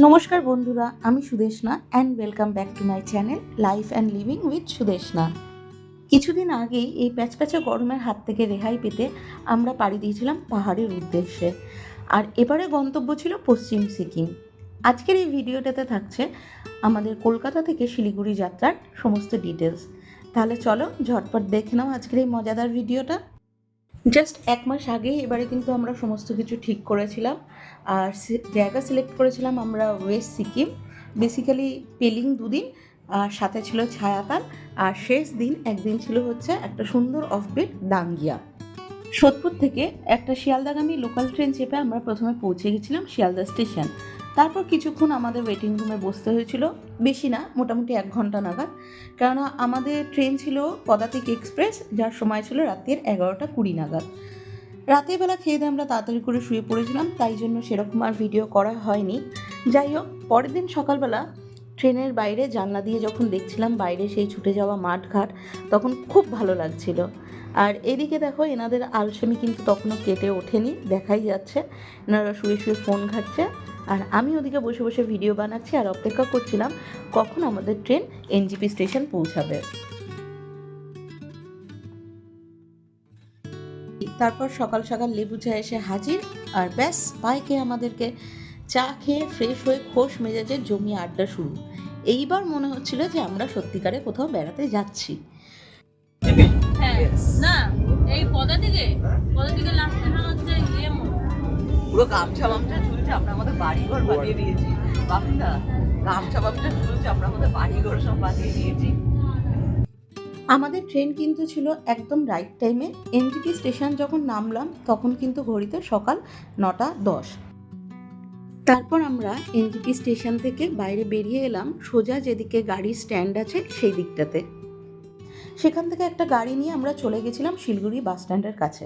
নমস্কার বন্ধুরা, আমি Sudeshna and welcome back to my channel life and living with Sudeshna. কিছুদিন আগেই এই প্যাচপ্যাচে গরমের হাত থেকে রেহাই পেতে আমরা পাড়ি দিয়েছিলাম পাহাড়ের উদ্দেশ্যে। আর এবারে গন্তব্য ছিল পশ্চিম সিকিম। আজকের এই ভিডিওটাতে থাকছে আমাদের কলকাতা থেকে শিলিগুড়ি যাত্রার সমস্ত ডিটেলস। তাহলে চলো ঝটপট দেখে নাও আজকের এই মজাদার ভিডিওটা। জাস্ট 1 মাস আগেই এবারে কিন্তু আমরা সমস্ত কিছু ঠিক করেছিলাম। আর জায়গা সিলেক্ট করেছিলাম আমরা ওয়েস্ট সিকিম, বেসিক্যালি পেলিং 2 দিন, আর সাথে ছিল ছায়াতাল, আর শেষ দিন একদিন ছিল হচ্ছে একটা সুন্দর অফবিট ডাঙ্গিয়া। সোদপুর থেকে একটা শিয়ালদাগামী লোকাল ট্রেন চেপে আমরা প্রথমে পৌঁছে গেছিলাম শিয়ালদা স্টেশন। তারপর কিছুক্ষণ আমাদের ওয়েটিং রুমে বসতে হয়েছিল, বেশি না, মোটামুটি 1 ঘন্টা নাগাদ। কেননা আমাদের ট্রেন ছিল পদাতিক এক্সপ্রেস, যার সময় ছিল রাতের 11:20 নাগাদ। রাতের বেলা খেয়ে দিয়ে আমরা তাড়াতাড়ি করে শুয়ে পড়েছিলাম, তাই জন্য সেরকম আর ভিডিও করা হয়নি। যাই হোক, পরের দিন সকালবেলা ট্রেনের বাইরে জানলা দিয়ে যখন দেখছিলাম বাইরে সেই ছুটে যাওয়া মাঠঘাট, তখন খুব ভালো লাগছিল। আর এদিকে দেখো, এনাদের আলসেমি কিন্তু তখনও কেটে ওঠেনি, দেখাই যাচ্ছে এনারা শুয়ে শুয়ে ফোন ঘাটছে, আর আমি ওদিকে বসে বসে ভিডিও বানাচ্ছি আর অপেক্ষা করছিলাম কখন আমাদের ট্রেন এনজিপি স্টেশন পৌঁছাবে। তারপর সকাল সকাল লেবু চা এসে হাজির, আর ব্যাস পাইকে আমাদেরকে চা খেয়ে ফ্রেশ হয়ে খোশ মেজাজে জমি আড্ডা শুরু। এইবার মনে হচ্ছিল যে আমরা সত্যিকারে কোথাও বেড়াতে যাচ্ছি। না, এই পদা থেকে লাস্টে না হচ্ছে পুরো গামছা বামছা ঝুলছে, আমরা আমাদের বাড়িঘর বানিয়ে দিয়েছি। বাপিদা, গামছা বামছা ঝুলছে, আমরা আমাদের বাড়িঘর সব বানিয়ে দিয়েছি। আমাদের ট্রেন কিন্তু ছিল একদম রাইট টাইমে। এনজিপি স্টেশন যখন নামলাম তখন কিন্তু ঘড়িতে সকাল 9:10। তারপর আমরা এনজিপি স্টেশন থেকে বাইরে বেরিয়ে এলাম সোজা যেদিকে গাড়ির স্ট্যান্ড আছে সেই দিকটাতে। সেখান থেকে একটা গাড়ি নিয়ে আমরা চলে গেছিলাম শিলিগুড়ি বাস স্ট্যান্ডের কাছে।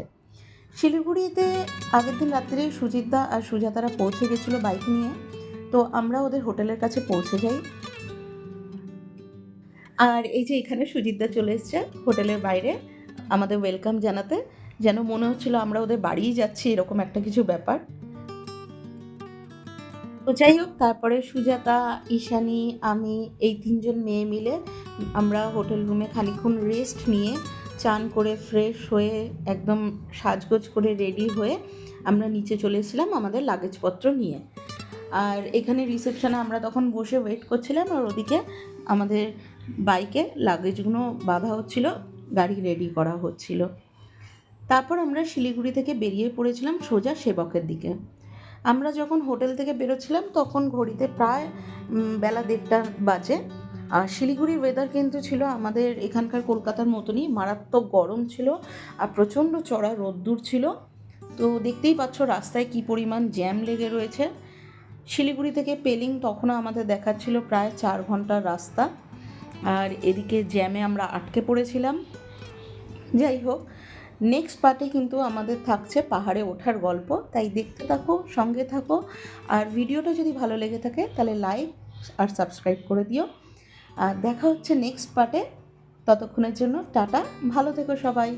শিলিগুড়িতে আগের দিন রাত্রে সুজিতদা আর সুজাতারা পৌঁছে গেছিলো বাইক নিয়ে, তো আমরা ওদের হোটেলের কাছে পৌঁছে যাই। আর এই যে এখানে সুজিতদা চলে এসছে হোটেলের বাইরে আমাদের ওয়েলকাম জানাতে, যেন মনে হচ্ছিল আমরা ওদের বাড়িই যাচ্ছি, এরকম একটা কিছু ব্যাপার। তো যাই হোক, তারপরে সুজাতা, ঈশানী, আমি এই 3 জন মেয়ে মিলে আমরা হোটেল রুমে খানিকক্ষণ রেস্ট নিয়ে চান করে ফ্রেশ হয়ে একদম সাজগোজ করে রেডি হয়ে আমরা নিচে চলে এসেছিলাম আমাদের লাগেজপত্র নিয়ে। আর এখানে রিসেপশনে আমরা তখন বসে ওয়েট করছিলাম, আর ওদিকে আমাদের বাইকে লাগেজগুলো বাঁধা হচ্ছিল, গাড়ি রেডি করা হচ্ছিল। তারপর আমরা শিলিগুড়ি থেকে বেরিয়ে পড়েছিলাম সোজা সেবকের দিকে। আমরা যখন হোটেল থেকে বেরোচ্ছিলাম তখন ঘড়িতে প্রায় বেলা 1:30 বাজে। আর শিলিগুড়ির ওয়েদার কিন্তু ছিল আমাদের এখানকার কলকাতার মতনই, মারাত্মক গরম ছিল আর প্রচণ্ড চড়া রোদ্দুর ছিল। তো দেখতেই পাচ্ছ রাস্তায় কী পরিমাণ জ্যাম লেগে রয়েছে। শিলিগুড়ি থেকে পেলিং তখনও আমাদের দেখাচ্ছিল প্রায় 4 ঘন্টার রাস্তা, আর এদিকে জ্যামে আমরা আটকে পড়েছিলাম। যাই হোক, নেক্সট পার্টে কিন্তু আমাদের থাকছে পাহাড়ে ওঠার গল্প, তাই দেখতে থাকো, সঙ্গে থাকো। আর ভিডিওটা যদি ভালো লেগে থাকে তাহলে লাইক আর সাবস্ক্রাইব করে দিও। আর দেখা হচ্ছে নেক্সট পার্টে, ততক্ষণের জন্য টাটা, ভালো থেকো সবাই।